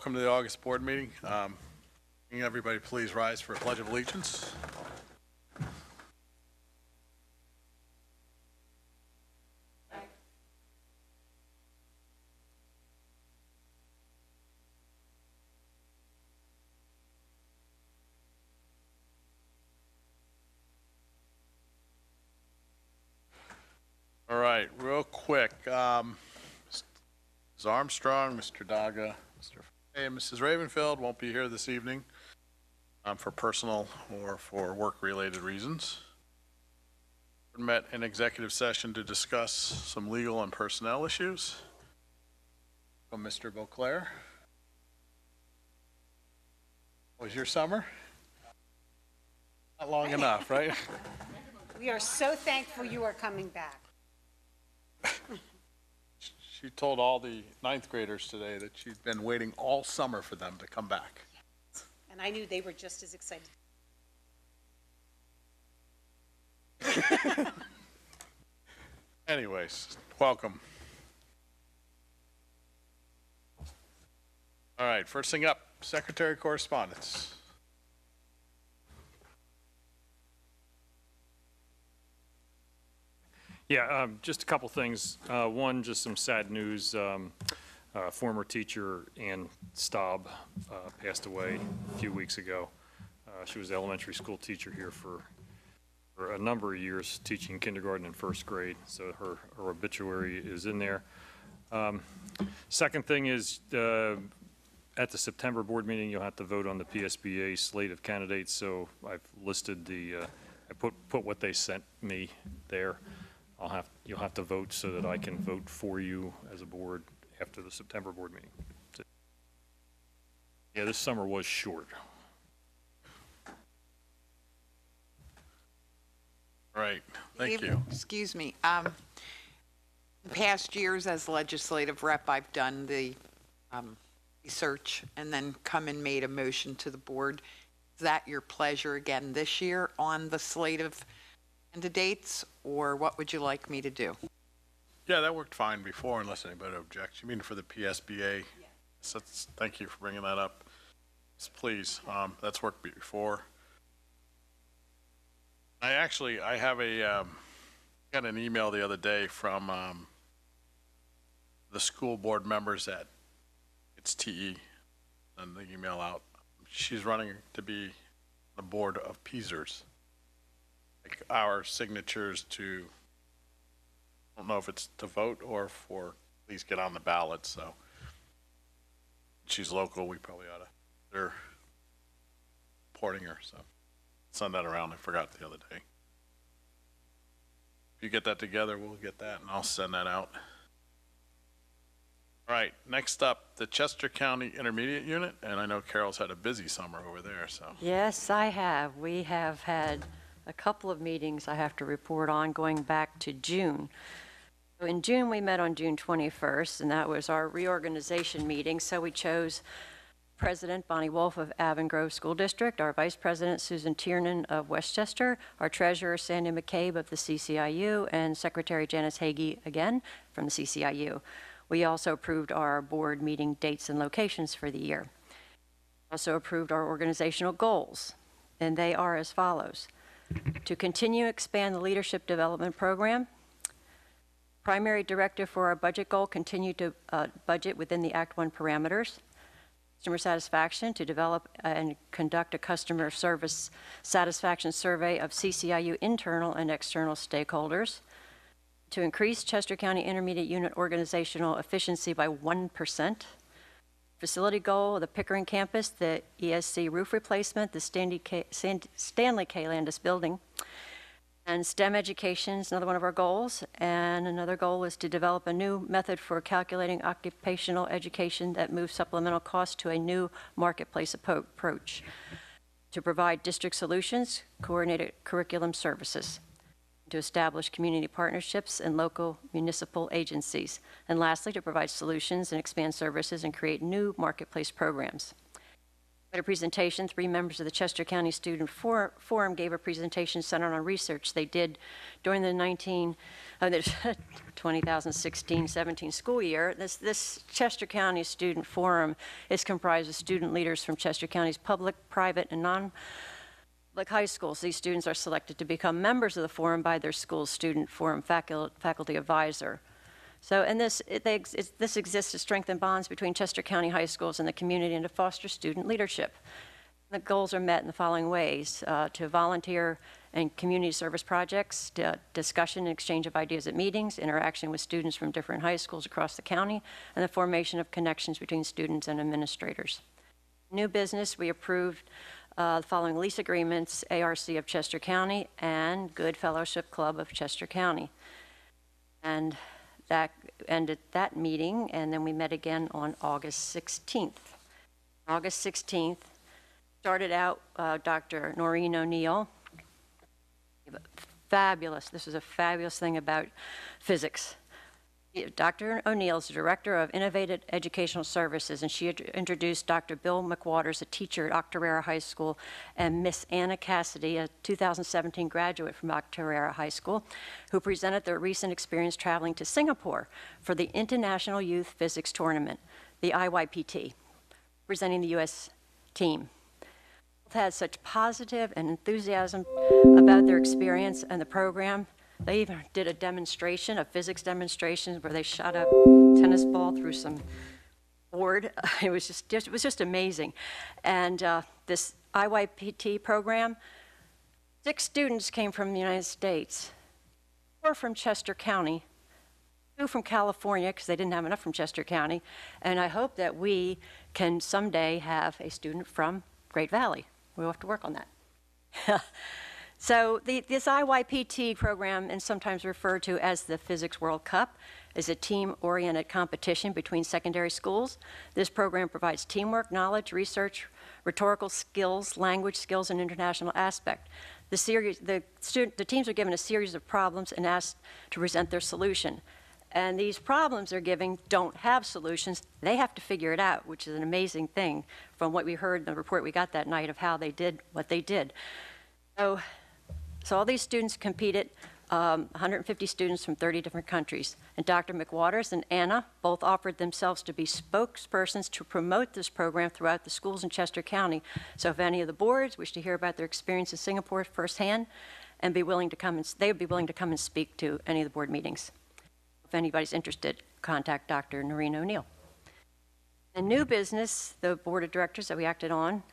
welcome to the August board meeting. Can everybody please rise for a pledge of allegiance? All right, real quick. Ms. Armstrong, Mr. Daga, Mr. Fay, and Mrs. Ravenfield won't be here this evening for personal or for work-related reasons. We met in executive session to discuss some legal and personnel issues. From Mr. Beauclair. Was your summer? Not long enough, right? We are so thankful you are coming back. She told all the ninth graders today that she'd been waiting all summer for them to come back. And I knew they were just as excited. Anyways, welcome. All right, first thing up, Secretary Correspondence. Yeah, just a couple things. One, just some sad news. Former teacher Ann Staub passed away a few weeks ago. She was an elementary school teacher here for a number of years, teaching kindergarten and first grade, so her obituary is in there. Second thing is, at the September board meeting, you'll have to vote on the PSBA slate of candidates, so I've listed I put what they sent me there. You'll have to vote so that I can vote for you as a board after the September board meeting. Yeah, this summer was short. Right, thank you. Excuse me. Past years as legislative rep, I've done the research and then come and made a motion to the board. Is that your pleasure again this year on the slate of candidates, or what would you like me to do? Yeah, that worked fine before, unless anybody objects. You mean for the PSBA? Yes. Thank you for bringing that up. Yes, please, that's worked before. I have got an email the other day from the school board members at TE, and the email out. She's running to be the board of PEASers. Like our signatures to, I don't know if it's to vote or for at least get on the ballot, so she's local, we probably ought to, they're supporting her, so send that around. I forgot the other day. If you get that together, we'll get that and I'll send that out. All right, next up, the Chester County Intermediate Unit, and I know Carol's had a busy summer over there, so. Yes, I have. We have had a couple of meetings I have to report on going back to June. So in June, we met on June 21st, and that was our reorganization meeting. So we chose President Bonnie Wolf of Avon Grove School District, our Vice President Susan Tiernan of Westchester, our Treasurer Sandy McCabe of the CCIU, and Secretary Janice Hagee again from the CCIU. We also approved our board meeting dates and locations for the year. Also approved our organizational goals, and they are as follows. To continue to expand the leadership development program. Primary directive for our budget goal, continue to budget within the Act 1 parameters. Customer satisfaction, to develop and conduct a customer service satisfaction survey of CCIU internal and external stakeholders. To increase Chester County Intermediate Unit organizational efficiency by 1%. Facility goal, the Pickering campus, the ESC roof replacement, the Stanley K. Landis building. And STEM education is another one of our goals. And another goal is to develop a new method for calculating occupational education that moves supplemental costs to a new marketplace approach. To provide district solutions, coordinated curriculum services. To establish community partnerships and local municipal agencies. And lastly, to provide solutions and expand services and create new marketplace programs. At a presentation, 3 members of the Chester County Student Forum gave a presentation centered on research they did during the 2016-17 school year. This Chester County Student Forum is comprised of student leaders from Chester County's public, private, and non-public high schools. These students are selected to become members of the forum by their school's student forum faculty advisor. So, and this exists to strengthen bonds between Chester County high schools and the community and to foster student leadership. The goals are met in the following ways: to volunteer and community service projects, discussion and exchange of ideas at meetings, interaction with students from different high schools across the county, and the formation of connections between students and administrators. New business, we approved the following lease agreements: ARC of Chester County and Good Fellowship Club of Chester County. And that ended that meeting, and then we met again on August 16th. August 16th, started out Dr. Noreen O'Neill. This is a fabulous thing about physics. Dr. O'Neill is the Director of Innovative Educational Services, and she introduced Dr. Bill McWaters, a teacher at Octorara High School, and Miss Anna Cassidy, a 2017 graduate from Octorara High School, who presented their recent experience traveling to Singapore for the International Youth Physics Tournament, the IYPT, presenting the U.S. team. Both had such positive and enthusiasm about their experience and the program. They even did a demonstration, a physics demonstration, where they shot a tennis ball through some board. It was just amazing. And this IYPT program, 6 students came from the United States, 4 from Chester County, 2 from California, because they didn't have enough from Chester County. And I hope that we can someday have a student from Great Valley. We'll have to work on that. So this IYPT program, and sometimes referred to as the Physics World Cup, is a team-oriented competition between secondary schools. This program provides teamwork, knowledge, research, rhetorical skills, language skills, and international aspect. The teams are given a series of problems and asked to present their solution. And these problems they're giving don't have solutions. They have to figure it out, which is an amazing thing from what we heard in the report we got that night of how they did what they did. So all these students competed, 150 students from 30 different countries. And Dr. McWaters and Anna both offered themselves to be spokespersons to promote this program throughout the schools in Chester County. So if any of the boards wish to hear about their experience in Singapore firsthand, and they would be willing to come and speak to any of the board meetings. If anybody's interested, contact Dr. Noreen O'Neill. And new business, the board of directors that we acted on.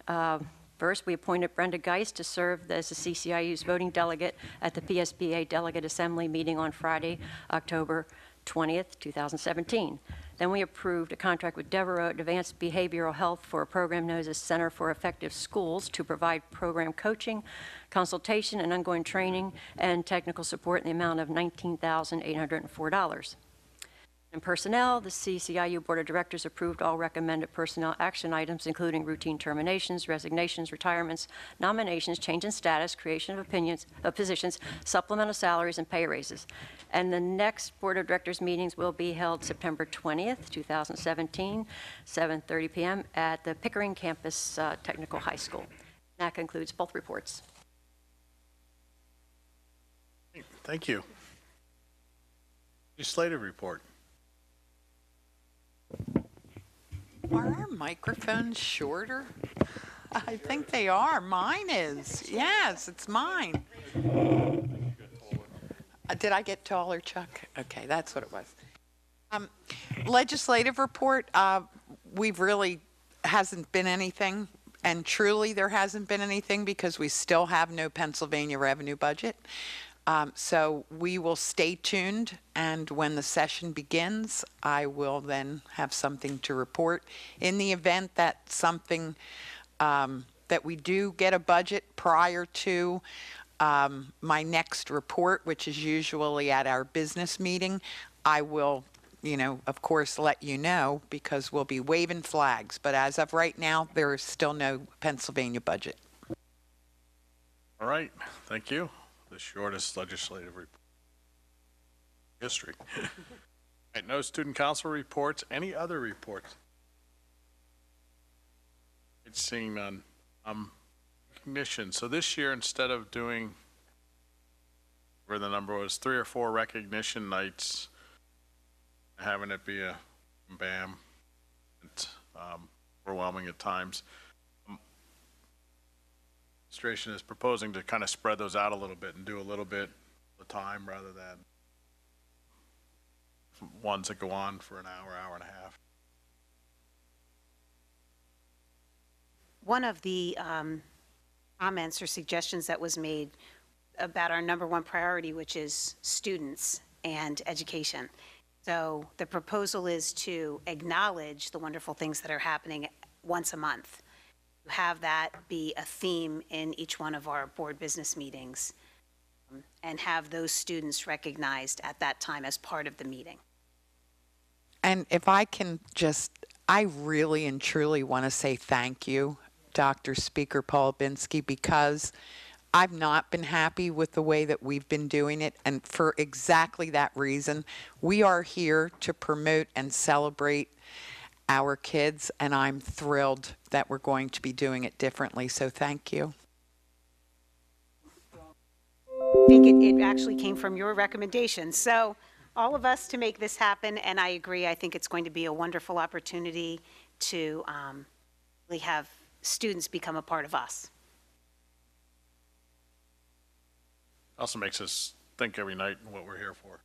First, we appointed Brenda Geist to serve as the CCIU's voting delegate at the PSBA Delegate Assembly meeting on Friday, October 20th, 2017. Then we approved a contract with Devereux Advanced Behavioral Health for a program known as Center for Effective Schools to provide program coaching, consultation, and ongoing training and technical support in the amount of $19,804. In personnel, the CCIU Board of Directors approved all recommended personnel action items, including routine terminations, resignations, retirements, nominations, change in status, creation of positions, supplemental salaries, and pay raises. And the next Board of Directors meetings will be held September 20th, 2017, 7:30 p.m. at the Pickering Campus Technical High School. That concludes both reports. Thank you. Legislative report. Are our microphones shorter? I think they are. Mine is. Yes, it's mine. Did I get taller, Chuck? Okay, that's what it was. Legislative report, we've really hasn't been anything, and truly there hasn't been anything because we still have no Pennsylvania revenue budget. So we will stay tuned, and when the session begins, I will then have something to report. In the event that something, that we do get a budget prior to my next report, which is usually at our business meeting, I will, of course, let you know because we'll be waving flags. But as of right now, there is still no Pennsylvania budget. All right, thank you. The shortest legislative report in history. All right, no student council reports. Any other reports? Seeing none. Recognition. So this year, instead of doing, where the number was, 3 or 4 recognition nights, having it be a BAM, it's overwhelming at times. Administration is proposing to kind of spread those out a little bit and do a little bit at a time rather than ones that go on for an hour, hour and a half. One of the comments or suggestions that was made about our number one priority, which is students and education. So the proposal is to acknowledge the wonderful things that are happening once a month. Have that be a theme in each one of our board business meetings, and have those students recognized at that time as part of the meeting. And if I can just, I really and truly want to say thank you, Dr. Speaker Paul Binsky, because I've not been happy with the way that we've been doing it. And for exactly that reason, we are here to promote and celebrate our kids, and I'm thrilled that we're going to be doing it differently. So thank you. I think it actually came from your recommendation. So all of us to make this happen, and I agree, I think it's going to be a wonderful opportunity to really have students become a part of us. Also makes us think every night what we're here for.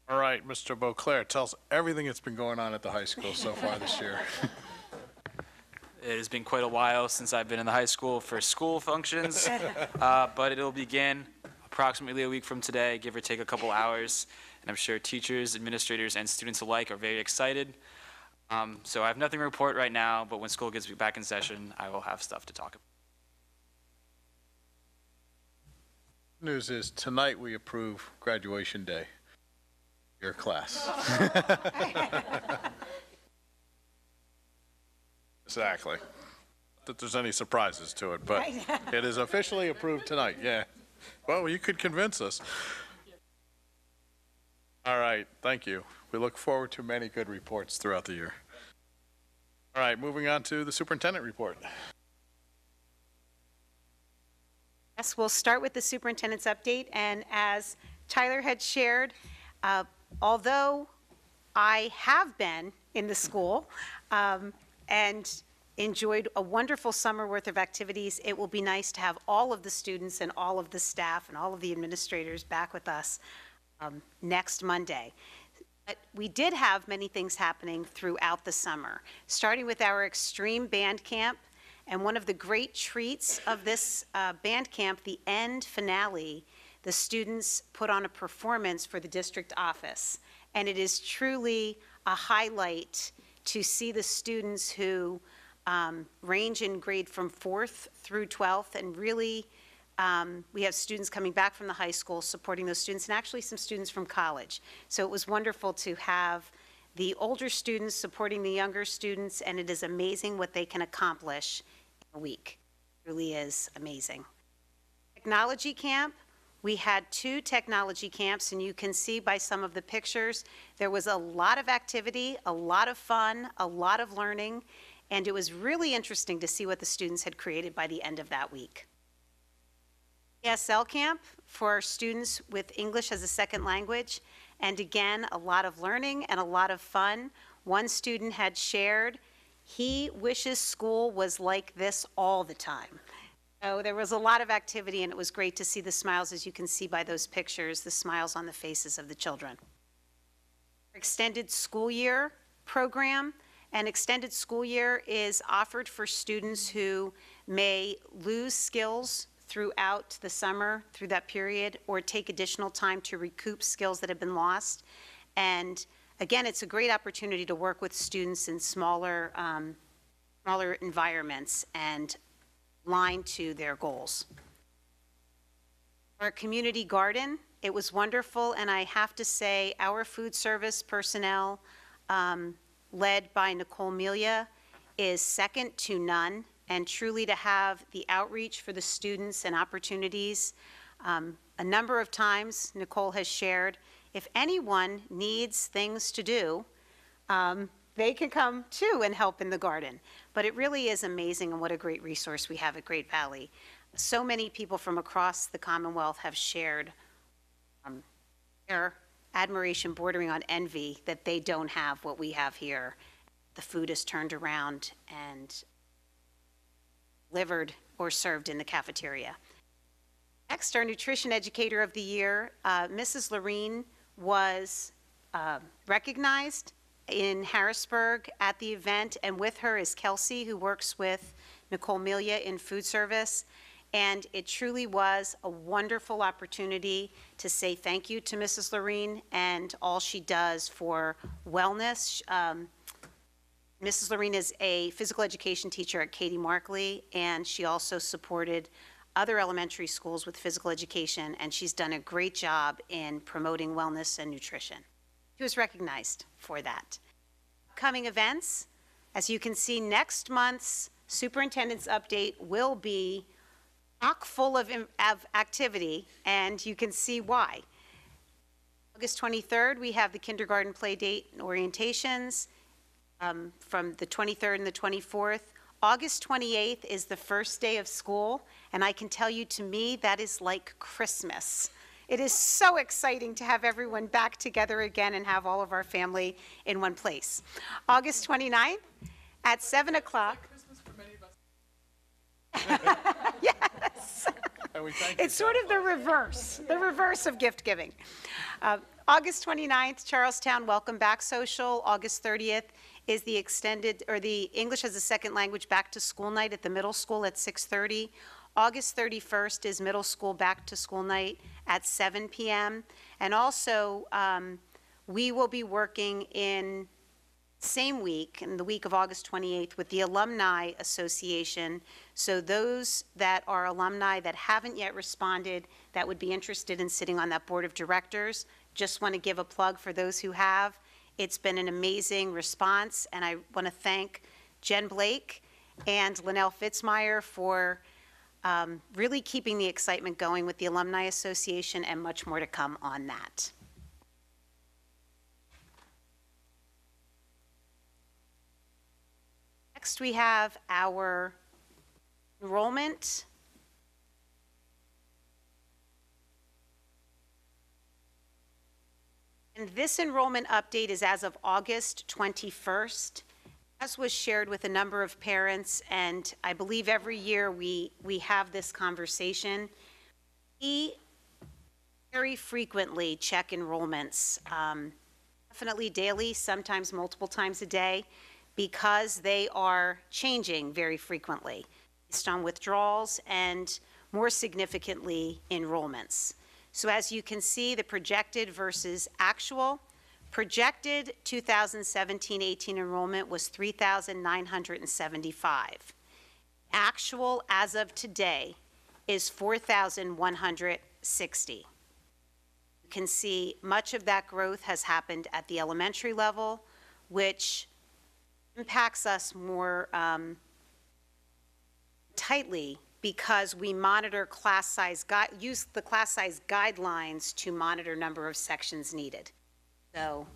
All right, Mr. Beauclair, tell us everything that's been going on at the high school so far this year. It has been quite a while since I've been in the high school for school functions, but it'll begin approximately a week from today, give or take a couple hours, and I'm sure teachers, administrators, and students alike are very excited. So I have nothing to report right now, but when school gets back in session, I will have stuff to talk about. News is tonight we approve graduation day. Your class. Exactly. Not that there's any surprises to it, but it is officially approved tonight, yeah. Well, you could convince us. All right, thank you. We look forward to many good reports throughout the year. All right, moving on to the superintendent report. Yes, we'll start with the superintendent's update, and as Tyler had shared, although I have been in the school and enjoyed a wonderful summer worth of activities, it will be nice to have all of the students and all of the staff and all of the administrators back with us next Monday. But we did have many things happening throughout the summer, starting with our extreme band camp. And one of the great treats of this band camp, the end finale, the students put on a performance for the district office. And it is truly a highlight to see the students who range in grade from 4th through 12th, and really we have students coming back from the high school supporting those students, and actually some students from college. So it was wonderful to have the older students supporting the younger students, and it is amazing what they can accomplish in a week. It really is amazing. Technology camp. We had 2 technology camps, and you can see by some of the pictures, there was a lot of activity, a lot of fun, a lot of learning, and it was really interesting to see what the students had created by the end of that week. ESL camp for students with English as a second language, and again, a lot of learning and a lot of fun. One student had shared, he wishes school was like this all the time. So there was a lot of activity, and it was great to see the smiles, as you can see by those pictures, the smiles on the faces of the children. Extended school year program. An extended school year is offered for students who may lose skills throughout the summer, through that period, or take additional time to recoup skills that have been lost. And again, it's a great opportunity to work with students in smaller environments and line to their goals. Our community garden, it was wonderful, and I have to say our food service personnel, led by Nicole Melia, is second to none, and truly to have the outreach for the students and opportunities. A number of times Nicole has shared, if anyone needs things to do, they can come too and help in the garden. But it really is amazing, and what a great resource we have at Great Valley. So many people from across the Commonwealth have shared their admiration bordering on envy that they don't have what we have here. The food is turned around and delivered or served in the cafeteria. Next, our Nutrition Educator of the Year, Mrs. Lorene, was recognized in Harrisburg at the event, and with her is Kelsey, who works with Nicole Melia in food service. And it truly was a wonderful opportunity to say thank you to Mrs. Lorene and all she does for wellness. Mrs. Lorene is a physical education teacher at Katie Markley, and she also supported other elementary schools with physical education, and she's done a great job in promoting wellness and nutrition. She was recognized for that. Upcoming events, as you can see, next month's superintendent's update will be chock full of activity, and you can see why. August 23rd, we have the kindergarten play date and orientations from the 23rd and the 24th. August 28th is the first day of school, and I can tell you, to me, that is like Christmas. It is so exciting to have everyone back together again and have all of our family in one place. August 29th at 7 o'clock. Yes. And we thank you, It's sort of the reverse of gift giving. August 29th, Charlestown Welcome Back Social. August 30th is the extended, or the English as a Second Language Back to School Night at the middle school at 6:30. August 31st is middle school back to school night at 7 p.m. And also, we will be working in same week, in the week of August 28th, with the Alumni Association. So those that are alumni that haven't yet responded, that would be interested in sitting on that board of directors, just want to give a plug for those who have. It's been an amazing response, and I want to thank Jen Blake and Linnell Fitzmeyer for really keeping the excitement going with the Alumni Association, and much more to come on that. Next, we have our enrollment. And this enrollment update is as of August 21st. As was shared with a number of parents, and I believe every year we have this conversation. We very frequently check enrollments, definitely daily, sometimes multiple times a day, because they are changing very frequently based on withdrawals and, more significantly, enrollments. So as you can see, the projected versus actual. Projected 2017-18 enrollment was 3,975. Actual, as of today, is 4,160. You can see much of that growth has happened at the elementary level, which impacts us more tightly because we monitor class size, use the class size guidelines to monitor number of sections needed. So,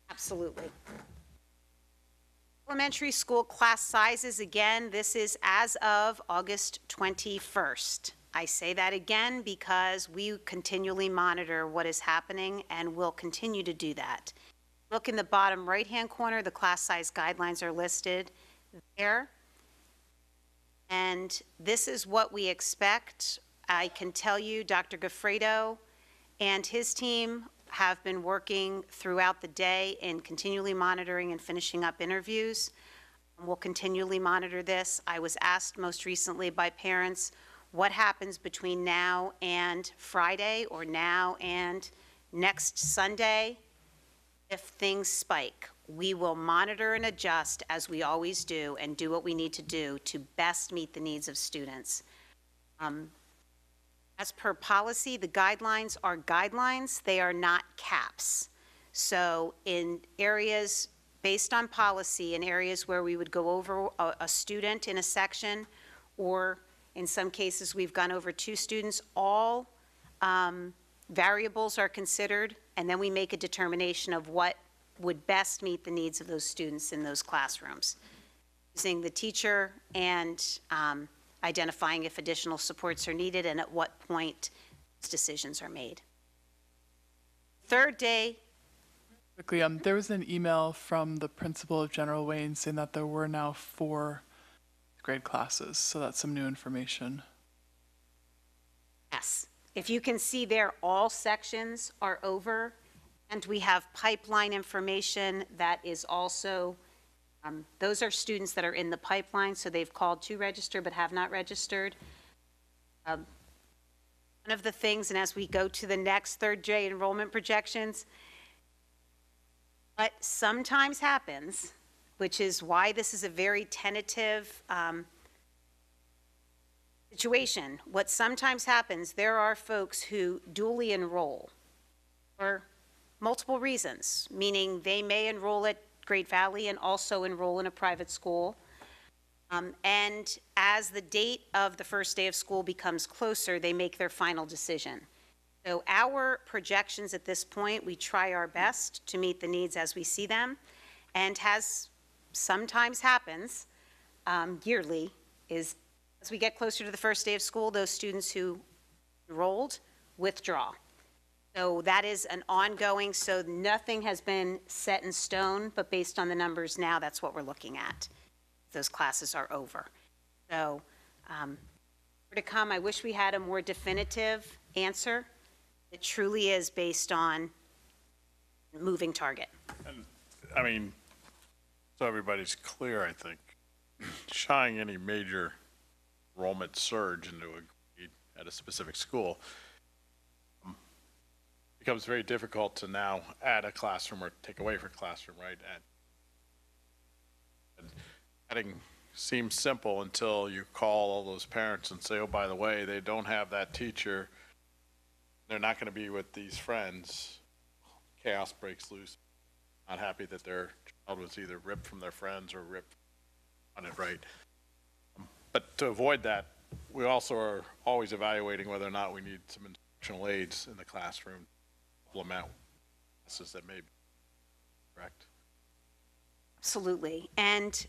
absolutely. Elementary school class sizes, again, this is as of August 21st. I say that again because we continually monitor what is happening and will continue to do that. Look in the bottom right-hand corner, the class size guidelines are listed there. And this is what we expect. I can tell you Dr. Goffredo and his team have been working throughout the day in continually monitoring and finishing up interviews. We'll continually monitor this. I was asked most recently by parents, what happens between now and Friday, or now and next Sunday if things spike? We will monitor and adjust, as we always do, and do what we need to do to best meet the needs of students. As per policy, the guidelines are guidelines. They are not caps. So in areas based on policy, in areas where we would go over a student in a section, or in some cases we've gone over 2 students, all variables are considered, and then we make a determination of what would best meet the needs of those students in those classrooms, using the teacher and identifying if additional supports are needed and at what point decisions are made. Third day, Quickly, there was an email from the principal of General Wayne saying that there were now 4 grade classes, so that's some new information. yes. If you can see there, all sections are over, and we have pipeline information that is also, those are students that are in the pipeline, so they've called to register but have not registered. One of the things, and as we go to the next third day enrollment projections, what sometimes happens, which is why this is a very tentative situation, what sometimes happens, there are folks who dually enroll for multiple reasons, meaning they may enroll at Great Valley and also enroll in a private school. And as the date of the first day of school becomes closer, they make their final decision. So our projections at this point, we try our best to meet the needs as we see them, and has sometimes happens yearly, is as we get closer to the first day of school, those students who enrolled withdraw. So that is an ongoing, so nothing has been set in stone, but based on the numbers now, that's what we're looking at. Those classes are over. So more to come. I wish we had a more definitive answer. It truly is based on moving target. I mean, so everybody's clear, I think, shying any major enrollment surge into a grade at a specific school becomes very difficult to now add a classroom or take away from a classroom, right? And adding seems simple until you call all those parents and say, oh, by the way, they don't have that teacher. They're not going to be with these friends. Chaos breaks loose. Not happy that their child was either ripped from their friends or ripped on it, right? But to avoid that, we also are always evaluating whether or not we need some instructional aids in the classroom to supplement classes that may be correct. Absolutely. And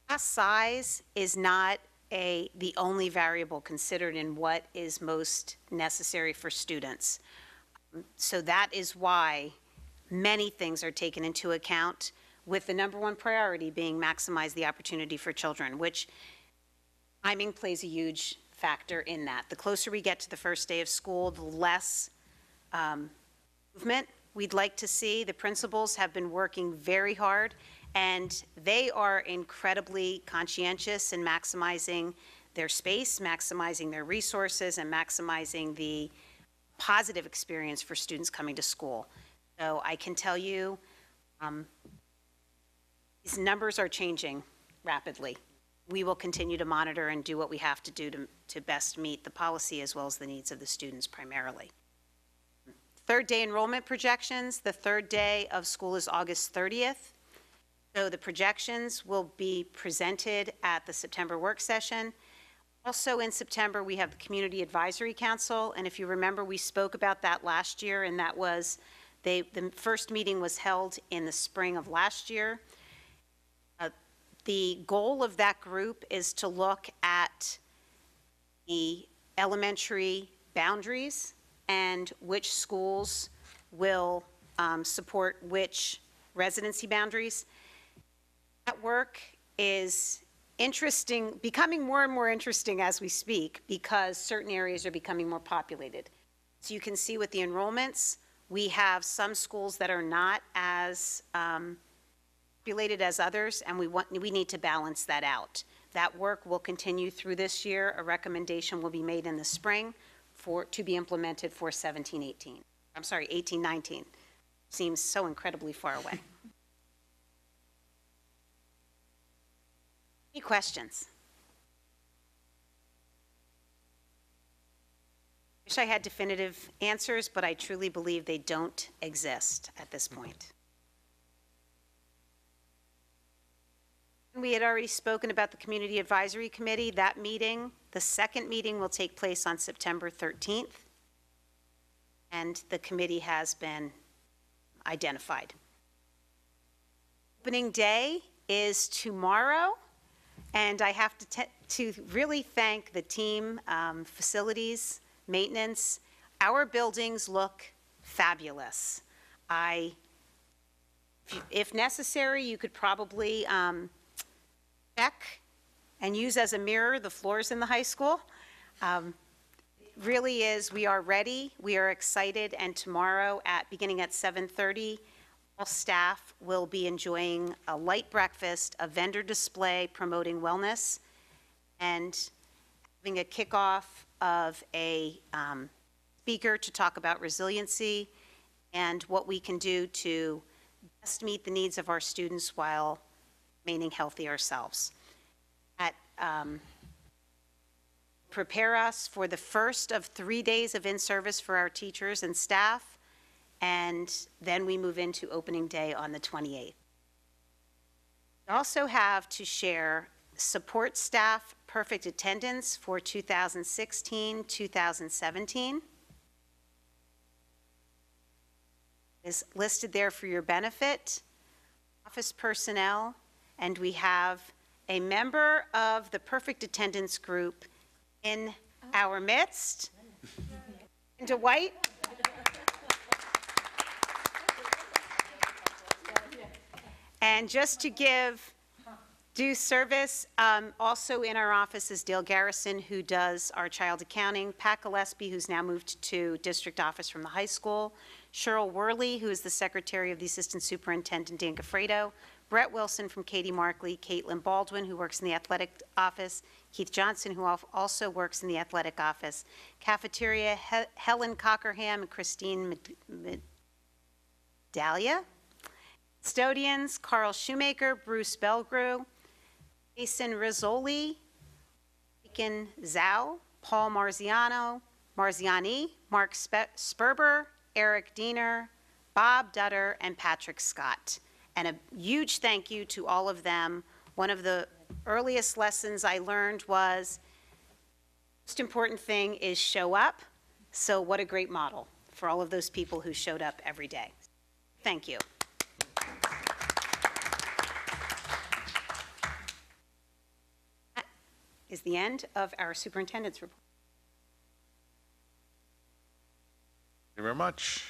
class size is not the only variable considered in what is most necessary for students. So that is why many things are taken into account, with the number one priority being maximize the opportunity for children, which timing plays a huge factor in that. The closer we get to the first day of school, the less movement we'd like to see. The principals have been working very hard, and they are incredibly conscientious in maximizing their space, maximizing their resources, and maximizing the positive experience for students coming to school. So I can tell you, these numbers are changing rapidly. We will continue to monitor and do what we have to do to best meet the policy as well as the needs of the students primarily. Third day enrollment projections, the third day of school is August 30th. So the projections will be presented at the September work session. Also in September, we have the Community Advisory Council, and if you remember, we spoke about that last year, and that was, the first meeting was held in the spring of last year. The goal of that group is to look at the elementary boundaries and which schools will support which residency boundaries. That work is interesting, becoming more and more interesting as we speak, because certain areas are becoming more populated. So you can see with the enrollments, we have some schools that are not as populated as others, and we need to balance that out. That work will continue through this year. A recommendation will be made in the spring to be implemented for 17-18. I'm sorry, 18-19. Seems so incredibly far away. Any questions? Wish I had definitive answers, but I truly believe they don't exist at this point. We had already spoken about the Community Advisory Committee. That meeting, the second meeting, will take place on September 13th, and the committee has been identified. Opening day is tomorrow, and I have to really thank the team, facilities, maintenance. Our buildings look fabulous. If necessary, you could probably check and use as a mirror the floors in the high school. Really is, we are ready, we are excited, and tomorrow beginning at 7:30, all staff will be enjoying a light breakfast, a vendor display promoting wellness, and having a kickoff of a speaker to talk about resiliency and what we can do to best meet the needs of our students while remaining healthy ourselves. Prepare us for the first of 3 days of in-service for our teachers and staff, and then we move into opening day on the 28th. We also have to share support staff perfect attendance for 2016-2017. Is listed there for your benefit. Office personnel, and we have a member of the perfect attendance group in our midst. Linda White. And just to give due service, also in our office is Dale Garrison, who does our child accounting, Pat Gillespie, who's now moved to district office from the high school, Cheryl Worley, who is the secretary of the assistant superintendent, Dan Gaffredo, Brett Wilson from Katie Markley, Caitlin Baldwin, who works in the athletic office, Keith Johnson, who also works in the athletic office, cafeteria, Helen Cockerham and Christine Medallia, custodians, Carl Shoemaker, Bruce Belgrew, Jason Rizzoli, Deacon Zhao, Paul Marziani, Mark Sperber, Eric Diener, Bob Dutter, and Patrick Scott. And a huge thank you to all of them. One of the earliest lessons I learned was, most important thing is show up. So what a great model for all of those people who showed up every day. Thank you. That is the end of our superintendent's report. Thank you very much.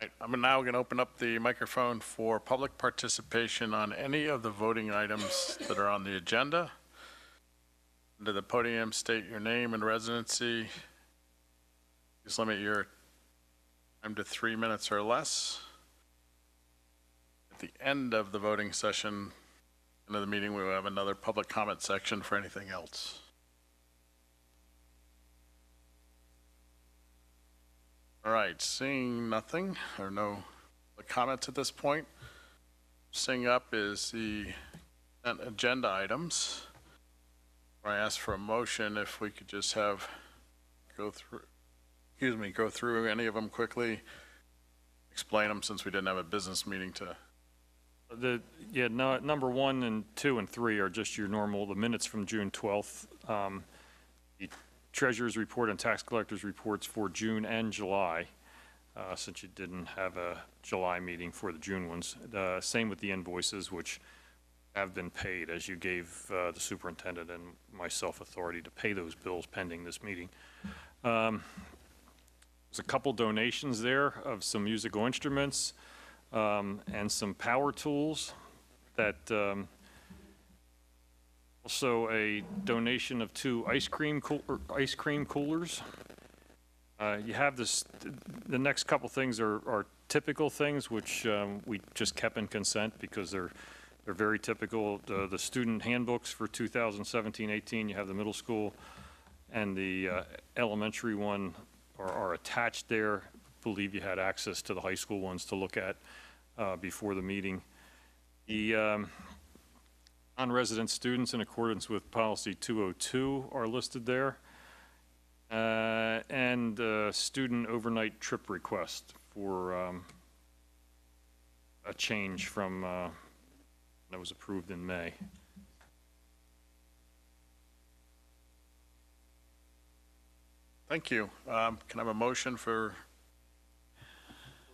Right, I'm now going to open up the microphone for public participation on any of the voting items that are on the agenda. Under the podium, state your name and residency. Please limit your time to 3 minutes or less. At the end of the voting session, end of the meeting, we will have another public comment section for anything else. All right, seeing nothing or no comments at this point, seeing up is the agenda items. I ask for a motion if we could just go through any of them quickly, explain them since we didn't have a business meeting to. Number 1 and 2 and 3 are just your normal, the minutes from June 12th. The treasurer's report and tax collector's reports for June and July, since you didn't have a July meeting for the June ones. Same with the invoices, which have been paid, as you gave the superintendent and myself authority to pay those bills pending this meeting. There's a couple donations there of some musical instruments and some power tools that also a donation of 2 ice cream coolers. You have the next couple things are typical things, which we just kept in consent because they're very typical. The student handbooks for 2017-18, you have the middle school and the elementary one are attached there. I believe you had access to the high school ones to look at before the meeting. The non-resident students in accordance with policy 202 are listed there. And student overnight trip request for a change from that was approved in May. Thank you. Can I have a motion for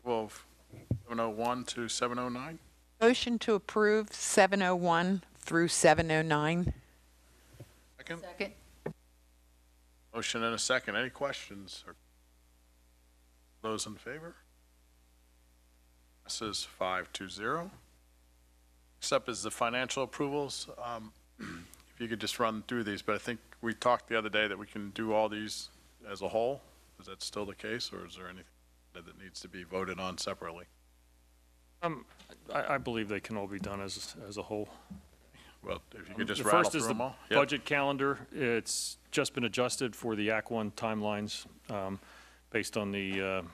701 to 709? Motion to approve 701 through 709. Second? Second. Motion and a second. Any questions? Or those in favor? Passes 5-0. Next up is the financial approvals. If you could just run through these, but I think we talked the other day that we can do all these as a whole. Is that still the case, or is there anything that needs to be voted on separately? I believe they can all be done as a whole. Well, if you could just The rattle first through is them the all. Yep. budget calendar. It's just been adjusted for the Act 1 timelines based on the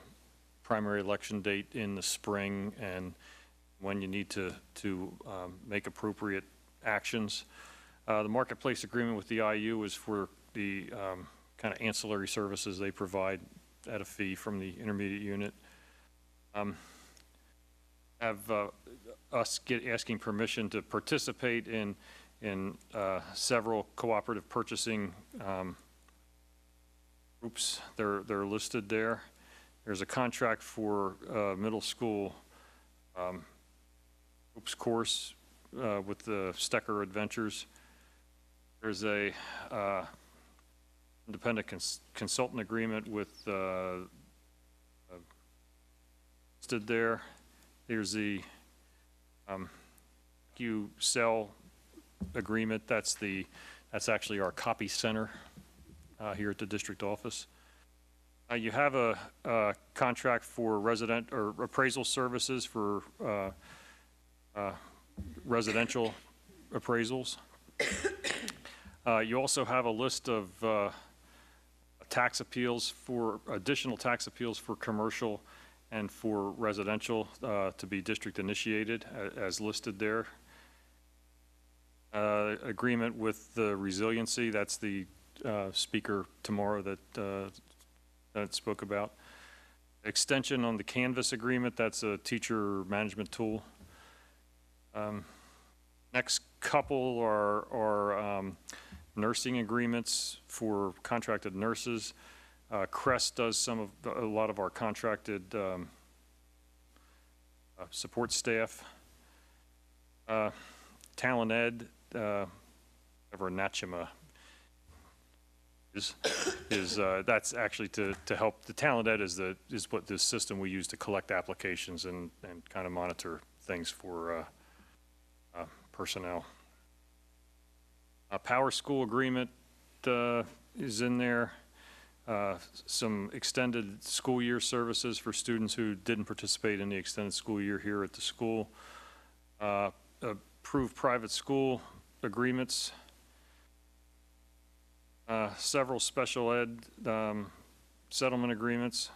primary election date in the spring and when you need to make appropriate actions. The marketplace agreement with the IU is for the kind of ancillary services they provide at a fee from the intermediate unit. Have us asking permission to participate in several cooperative purchasing groups. They're listed there. There's a contract for middle school groups course with the Stecker Adventures. There's a independent consultant agreement with listed there. There's the QCell agreement. That's actually our copy center here at the district office. You have a contract for resident or appraisal services for residential appraisals. You also have a list of additional tax appeals for commercial and for residential to be district initiated as listed there. Agreement with the resiliency, that's the speaker tomorrow that spoke about. Extension on the Canvas agreement, that's a teacher management tool. Next couple are nursing agreements for contracted nurses. Crest does a lot of our contracted support staff. Talent Ed, NACHMA is that's actually to help. The Talent Ed is what this system we use to collect applications and kind of monitor things for personnel. Power School agreement is in there. Some extended school year services for students who didn't participate in the extended school year here at the school. Approved private school agreements. Several special ed settlement agreements.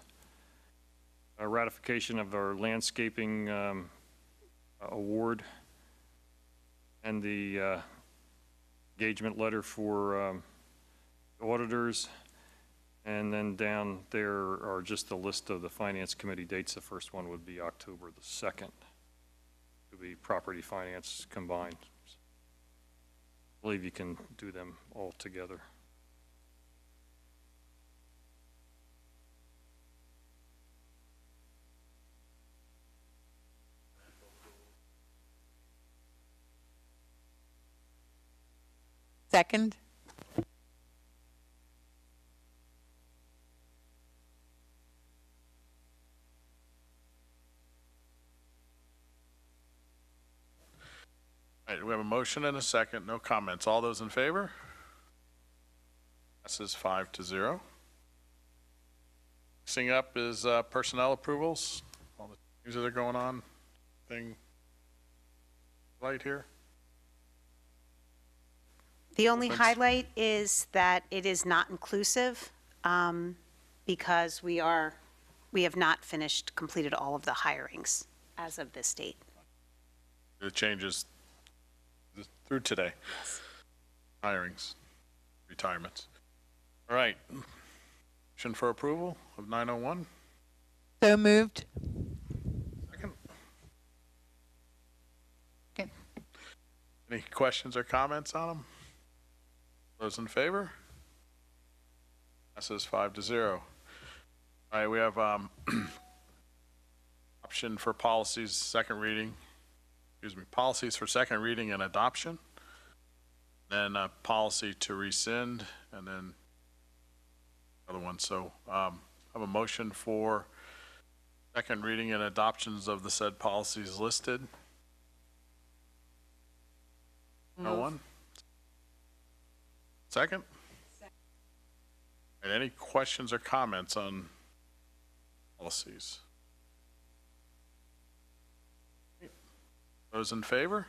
A ratification of our landscaping award. And the engagement letter for auditors. And then down there are just a list of the finance committee dates. The first one would be October the 2nd. It would be property finance combined. I believe you can do them all together. Second. All right, we have a motion and a second. No comments. All those in favor? Passes 5-0. Next up is personnel approvals. All the things that are going on. Light here. The only Thanks. highlight is that it is not inclusive because we have not completed all of the hirings as of this date. The changes through today. Hirings, retirements. All right. Motion for approval of 901. So moved. Second. Okay. Any questions or comments on them? Those in favor? Passes 5-0. All right, we have option for policies, second reading. policies for second reading and adoption, then a policy to rescind, and then other one. So I have a motion for second reading and adoptions of the said policies listed. No one? Second? And any questions or comments on policies? Those in favor?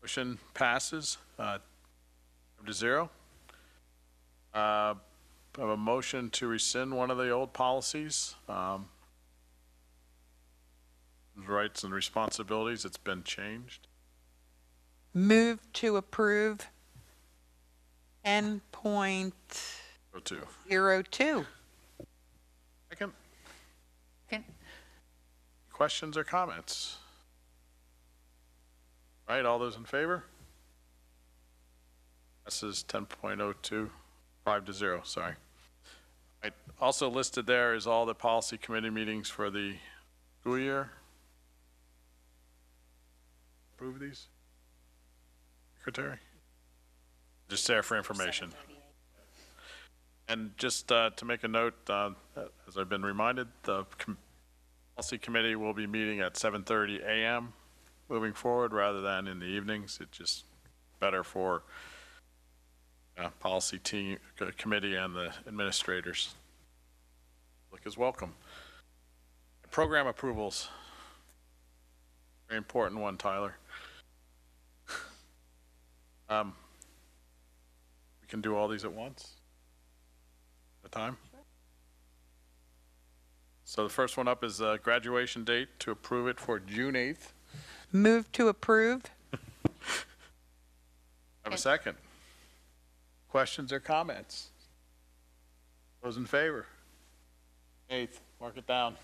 Motion passes 5-0. I have a motion to rescind one of the old policies. Rights and responsibilities, it's been changed. Move to approve 10.02. Go to. Second? Second. Questions or comments? Right, all those in favor? This is 10.02, 5-0, sorry. Right, also listed there is all the policy committee meetings for the school year. Approve these? Secretary? Just there for information. And just to make a note, as I've been reminded, the policy committee will be meeting at 7:30 a.m. moving forward rather than in the evenings. It's just better for policy team, committee, and the administrators. Look is welcome. Program approvals. Very important one, Tyler. We can do all these at once? At a time? So the first one up is graduation date, to approve it for June 8th. Move to approve. Have a second. Questions or comments? Those in favor? 8th, mark it down.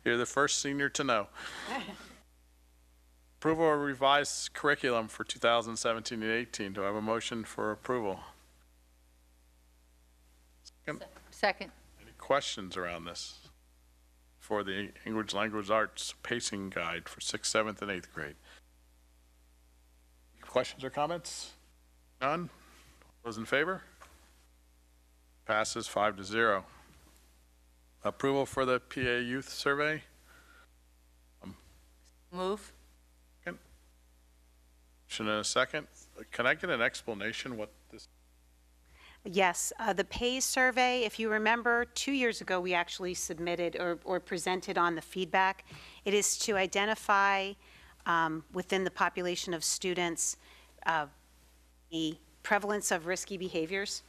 You're the first senior to know. Approval of revised curriculum for 2017 and 18. Do I have a motion for approval? Second. Any questions around this? For the English Language Arts Pacing Guide for 6th, 7th, and 8th grade. Questions or comments? None? Those in favor? Passes 5-0. Approval for the PA Youth Survey. Move. Motion and a second. Can I get an explanation what this? Yes, the PAYS survey, if you remember, 2 years ago, we actually submitted or presented on the feedback. It is to identify within the population of students the prevalence of risky behaviors.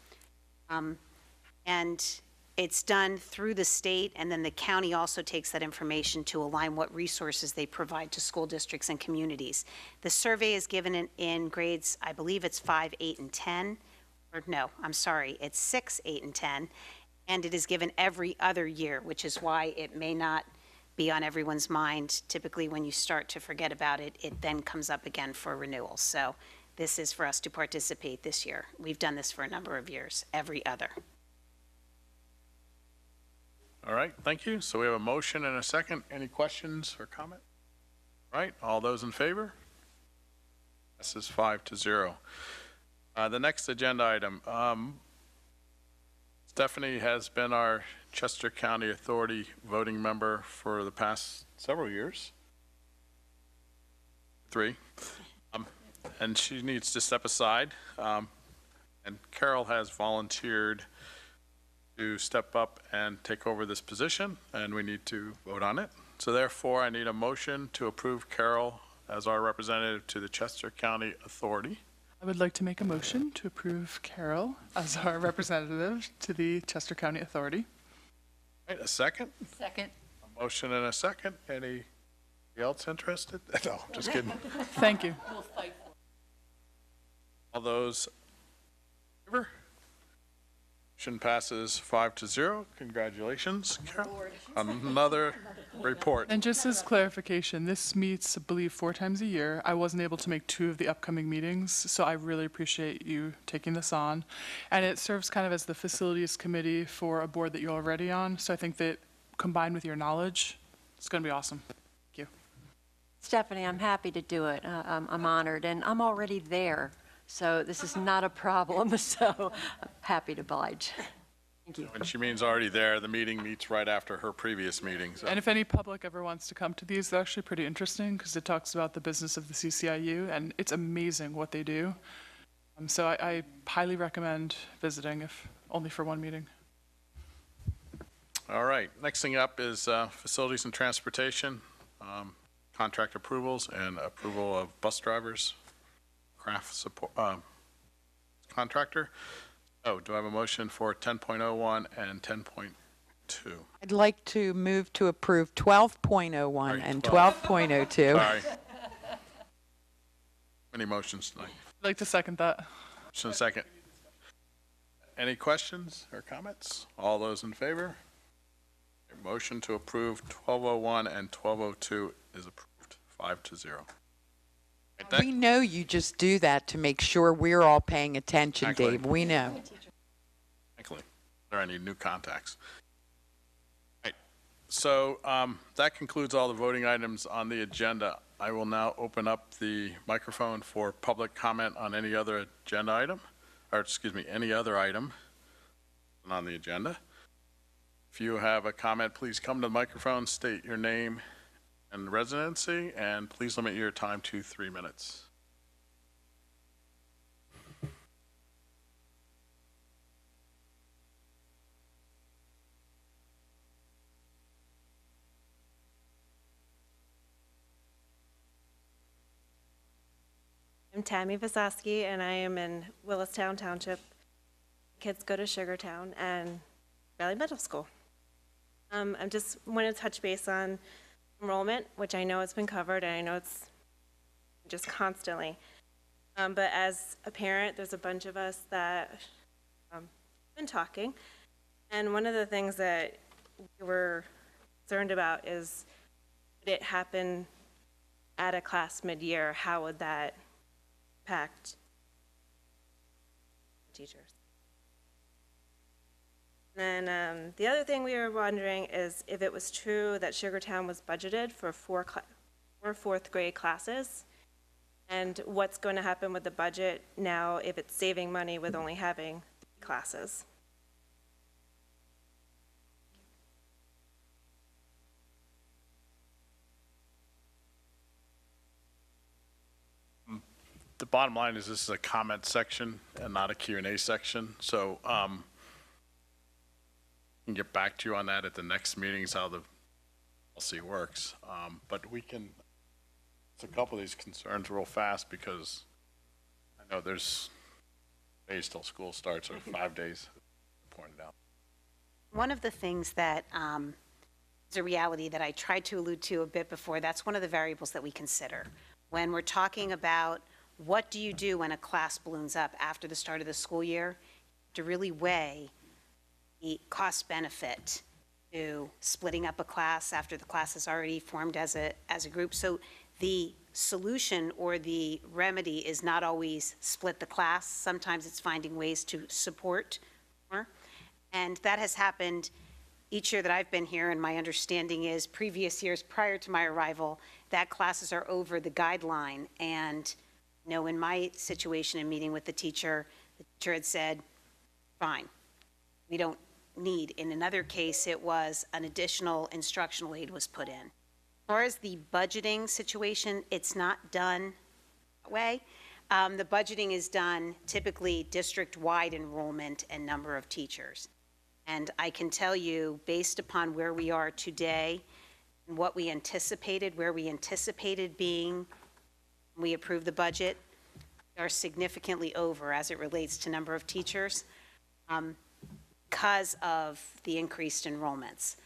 And it's done through the state, and then the county also takes that information to align what resources they provide to school districts and communities. The survey is given in grades, I believe it's 5, 8, and 10. Or no, I'm sorry, it's 6, 8, and 10. And it is given every other year, which is why it may not be on everyone's mind. Typically, when you start to forget about it, it then comes up again for renewal. So this is for us to participate this year. We've done this for a number of years, every other. All right, thank you. So we have a motion and a second. Any questions or comment? All right, all those in favor? This is 5-0. The next agenda item. Stephanie has been our Chester County Authority voting member for the past several years. 3. And she needs to step aside. And Carol has volunteered to step up and take over this position, and we need to vote on it. So therefore, I need a motion to approve Carol as our representative to the Chester County Authority. I would like to make a motion to approve Carol as our representative to the Chester County Authority. Right, a second? Second. A motion and a second. Anybody else interested? No, just kidding. Thank you. We'll fight for it. All those in favor? Motion passes 5-0. Congratulations, Carol. Another report. And just as clarification, this meets, I believe, 4 times a year. I wasn't able to make 2 of the upcoming meetings, so I really appreciate you taking this on. And it serves kind of as the facilities committee for a board that you're already on, so I think that combined with your knowledge, it's going to be awesome. Thank you. Stephanie, I'm happy to do it. I'm honored, and I'm already there, so this is not a problem, so I'm happy to oblige. Thank you. When she means already there, the meeting meets right after her previous meeting. So And if any public ever wants to come to these, they're actually pretty interesting because it talks about the business of the CCIU, and it's amazing what they do. So I highly recommend visiting, if only for one meeting. All right, next thing up is facilities and transportation, contract approvals and approval of bus drivers, craft support, contractor. Oh, do I have a motion for 10.01 and 10.2? I'd like to move to approve 12.01 Sorry, and 12. 12.02. Sorry. Many motions tonight. I'd like to second that. Motion second. Any questions or comments? All those in favor? Motion to approve 1201 and 1202 is approved, 5-0. Right, that- We know you just do that to make sure we're all paying attention, Exactly. Dave. We know. Exactly. Are there any new contacts? Right. So that concludes all the voting items on the agenda. I will now open up the microphone for public comment on any other agenda item, or excuse me, any other item on the agenda. If you have a comment, please come to the microphone, state your name and residency, and please limit your time to 3 minutes. I'm Tammy Vasosky, and I am in Willistown Township. Kids go to Sugartown and Valley Middle School. I just want to touch base on enrollment, which I know has been covered, and I know it's just constantly. But as a parent, there's a bunch of us that have been talking, and one of the things that we were concerned about is, would it happen at a class mid-year? How would that impact teachers? And then the other thing we were wondering is if it was true that Sugartown was budgeted for four fourth grade classes, and what's going to happen with the budget now if it's saving money with only having 3 classes. The bottom line is this is a comment section and not a Q&A section. So I can get back to you on that at the next meetings, how the policy works. But we can, it's a couple of these concerns real fast because I know there's days till school starts or 5 days pointed out. One of the things that is a reality that I tried to allude to a bit before, that's one of the variables that we consider. When we're talking about what do you do when a class balloons up after the start of the school year, to really weigh the cost benefit to splitting up a class after the class is already formed as a group. So the solution or the remedy is not always split the class. Sometimes it's finding ways to support more. And that has happened each year that I've been here, and my understanding is previous years prior to my arrival, that classes are over the guideline. And you know, in my situation in meeting with the teacher had said, fine, we don't need. In another case, it was an additional instructional aid was put in. As far as the budgeting situation, it's not done that way. The budgeting is done typically district-wide enrollment and number of teachers. And I can tell you, based upon where we are today, and what we anticipated, where we anticipated being when we approved the budget, we are significantly over as it relates to number of teachers because of the increased enrollments.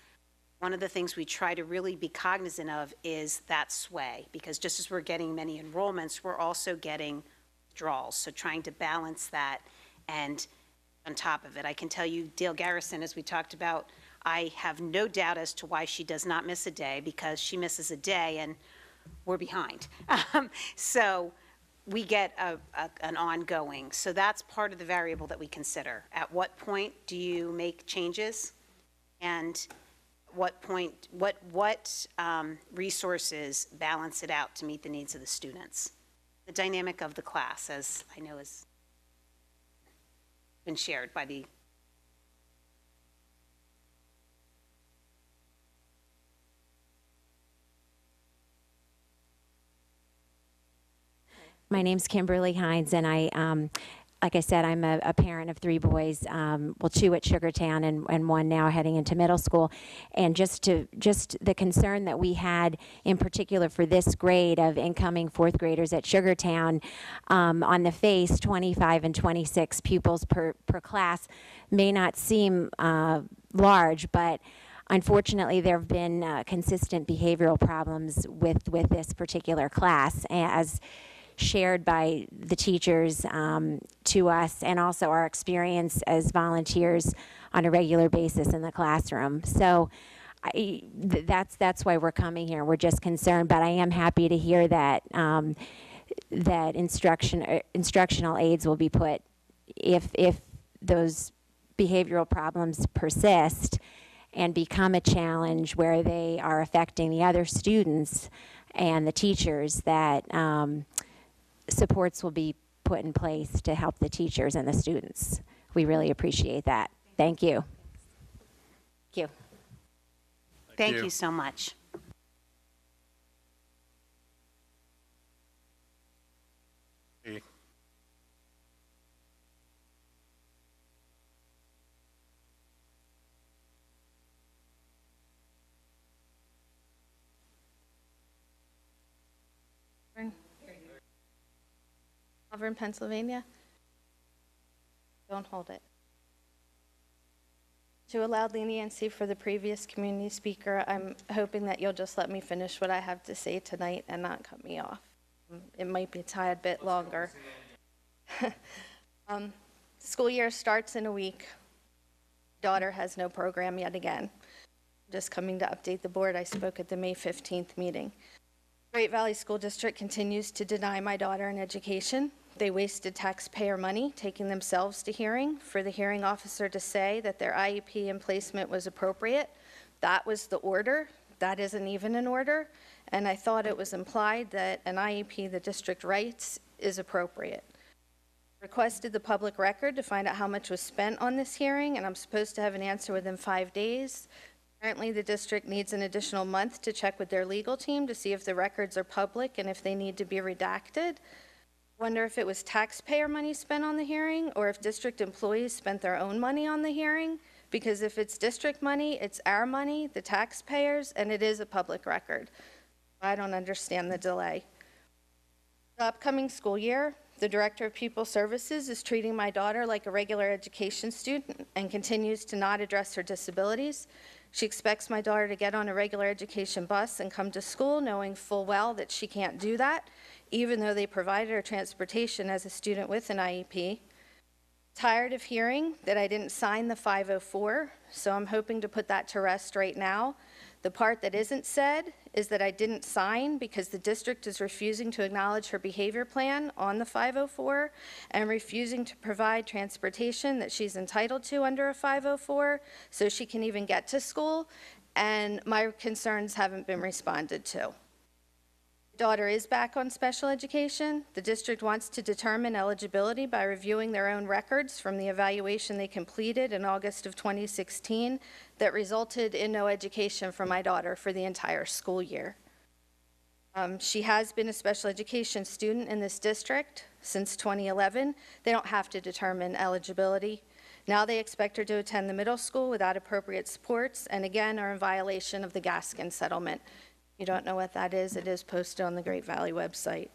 One of the things we try to really be cognizant of is that sway, because just as we're getting many enrollments, we're also getting withdrawals. So trying to balance that and on top of it. I can tell you Dale Garrison, as we talked about, I have no doubt as to why she does not miss a day, because she misses a day and we're behind. So we get an ongoing. So that's part of the variable that we consider. At what point do you make changes? And what point, what resources balance it out to meet the needs of the students? The dynamic of the class, as I know has been shared by the My name's Kimberly Hines, and like I said, I'm a parent of 3 boys, well, 2 at Sugartown and 1 now heading into middle school. And just the concern that we had in particular for this grade of incoming 4th graders at Sugartown, on the face, 25 and 26 pupils per class may not seem large, but unfortunately, there have been consistent behavioral problems with this particular class, as shared by the teachers to us, and also our experience as volunteers on a regular basis in the classroom. So that's why we're coming here. We're just concerned, but I am happy to hear that that instructional aids will be put if those behavioral problems persist and become a challenge where they are affecting the other students and the teachers, that supports will be put in place to help the teachers and the students. We really appreciate that. Thank you. Thank you. Thank you so much. Hey. Auburn, Pennsylvania. Don't hold it. To allow leniency for the previous community speaker, I'm hoping that you'll just let me finish what I have to say tonight and not cut me off. It might be a tad bit longer. School year starts in a week. Daughter has no program yet again. Just coming to update the board, I spoke at the May 15th meeting. Great Valley School District continues to deny my daughter an education. They wasted taxpayer money taking themselves to hearing for the hearing officer to say that their IEP and placement was appropriate. That was the order. That isn't even an order. And I thought it was implied that an IEP the district writes is appropriate. Requested the public record to find out how much was spent on this hearing, and I'm supposed to have an answer within 5 days. Apparently, the district needs an additional month to check with their legal team to see if the records are public and if they need to be redacted. Wonder if it was taxpayer money spent on the hearing, or if district employees spent their own money on the hearing, because if it's district money, it's our money, the taxpayers, and it is a public record. I don't understand the delay. The upcoming school year, the Director of Pupil Services is treating my daughter like a regular education student and continues to not address her disabilities. She expects my daughter to get on a regular education bus and come to school knowing full well that she can't do that, even though they provided her transportation as a student with an IEP. Tired of hearing that I didn't sign the 504, so I'm hoping to put that to rest right now. The part that isn't said is that I didn't sign because the district is refusing to acknowledge her behavior plan on the 504 and refusing to provide transportation that she's entitled to under a 504 so she can even get to school, and my concerns haven't been responded to. Daughter is back on special education. The district wants to determine eligibility by reviewing their own records from the evaluation they completed in August of 2016 that resulted in no education for my daughter for the entire school year. She has been a special education student in this district since 2011. They don't have to determine eligibility. Now they expect her to attend the middle school without appropriate supports, and again are in violation of the Gaskin settlement. You don't know what that is, it is posted on the Great Valley website.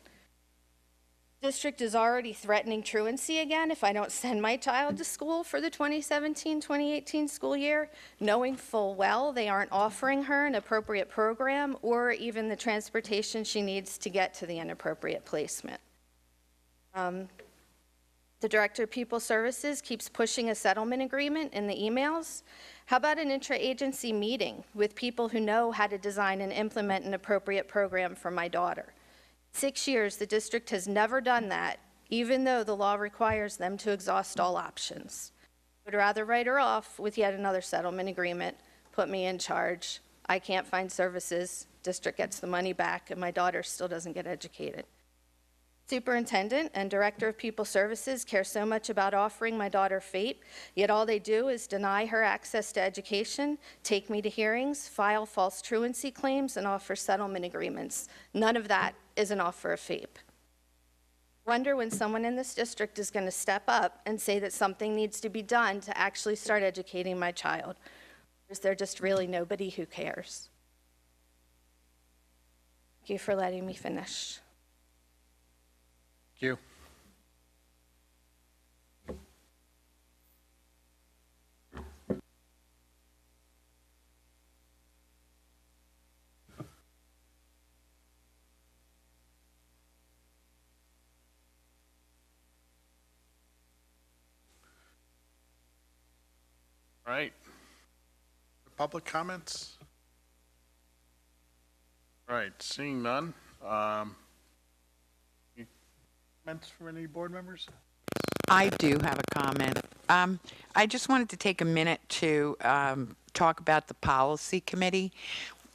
District is already threatening truancy again if I don't send my child to school for the 2017-2018 school year, knowing full well they aren't offering her an appropriate program or even the transportation she needs to get to the inappropriate placement. The Director of People Services keeps pushing a settlement agreement in the emails. How about an intra-agency meeting with people who know how to design and implement an appropriate program for my daughter? 6 years, the district has never done that, even though the law requires them to exhaust all options. I would rather write her off with yet another settlement agreement, put me in charge. I can't find services, district gets the money back, and my daughter still doesn't get educated. Superintendent and Director of People Services care so much about offering my daughter FAPE, yet all they do is deny her access to education, take me to hearings, file false truancy claims, and offer settlement agreements. None of that is an offer of FAPE. Wonder when someone in this district is going to step up and say that something needs to be done to actually start educating my child. Or is there just really nobody who cares? Thank you for letting me finish. Thank you. All right. Public comments? All right, seeing none. Any comments from any board members? I do have a comment. I just wanted to take a minute to talk about the policy committee.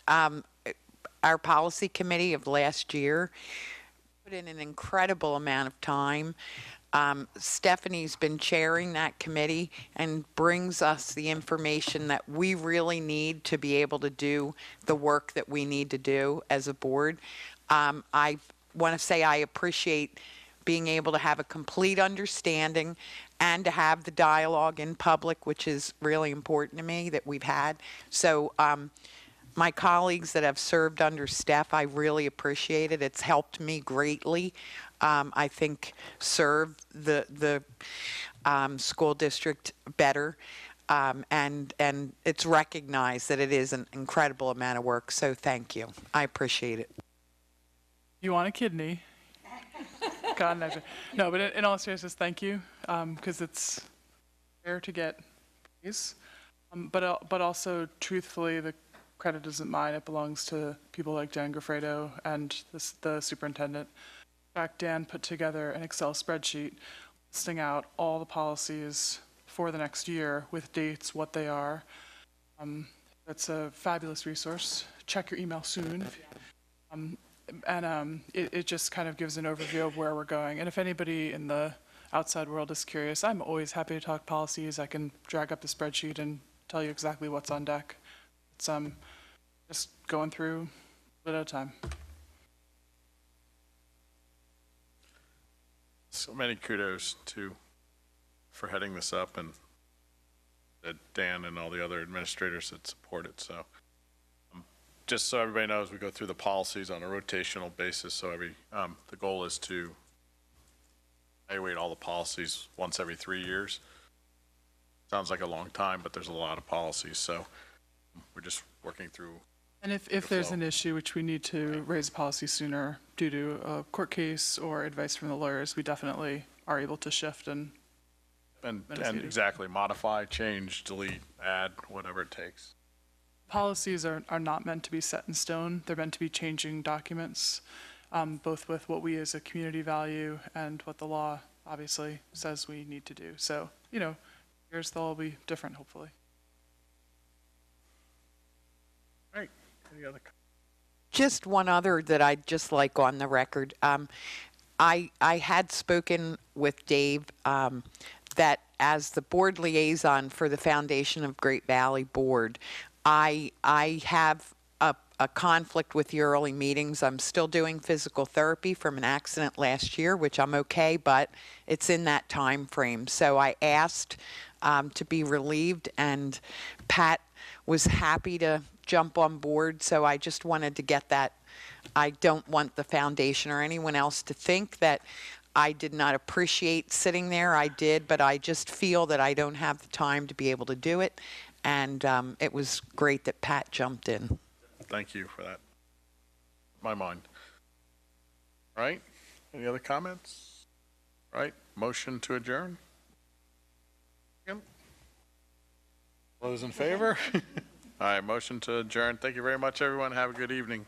Our policy committee of last year put in an incredible amount of time. Stephanie's been chairing that committee and brings us the information that we really need to be able to do the work that we need to do as a board. I want to say I appreciate being able to have a complete understanding and to have the dialogue in public, which is really important to me that we've had. So my colleagues that have served under Steph, I really appreciate it. It's helped me greatly. I think serve the school district better. And it's recognized that it is an incredible amount of work. So thank you. I appreciate it. You want a kidney? God, no, but in all seriousness, thank you, because it's rare to get praise. But also, truthfully, the credit isn't mine. It belongs to people like Jan Gaffredo and the superintendent. In fact, Dan put together an Excel spreadsheet listing out all the policies for the next year with dates, what they are. It's a fabulous resource. Check your email soon. It just kind of gives an overview of where we're going. And if anybody in the outside world is curious, I'm always happy to talk policies. I can drag up the spreadsheet and tell you exactly what's on deck. It's just going through a bit at a time. So many kudos for heading this up, and Dan and all the other administrators that support it. So just so everybody knows, we go through the policies on a rotational basis. So the goal is to evaluate all the policies once every 3 years. Sounds like a long time, but there's a lot of policies. So we're just working through. And if there's an issue which we need to raise a policy sooner due to a court case or advice from the lawyers, we definitely are able to shift and exactly modify, change, delete, add, whatever it takes. Policies are not meant to be set in stone. They're meant to be changing documents, both with what we as a community value and what the law obviously says we need to do. So, years they'll all be different, hopefully. All right. Any other? Just one other that I'd just like on the record. I had spoken with Dave that as the board liaison for the Foundation of Great Valley Board, I have a conflict with the early meetings. I'm still doing physical therapy from an accident last year, which I'm okay, but it's in that time frame. So I asked to be relieved, and Pat was happy to jump on board. So I just wanted to get that. I don't want the foundation or anyone else to think that I did not appreciate sitting there. I did, but I just feel that I don't have the time to be able to do it. And it was great that Pat jumped in. Thank you for that. My mind. All right. Any other comments? All right. motion to adjourn? Second? All those in favor? All right, motion to adjourn. Thank you very much, everyone. Have a good evening.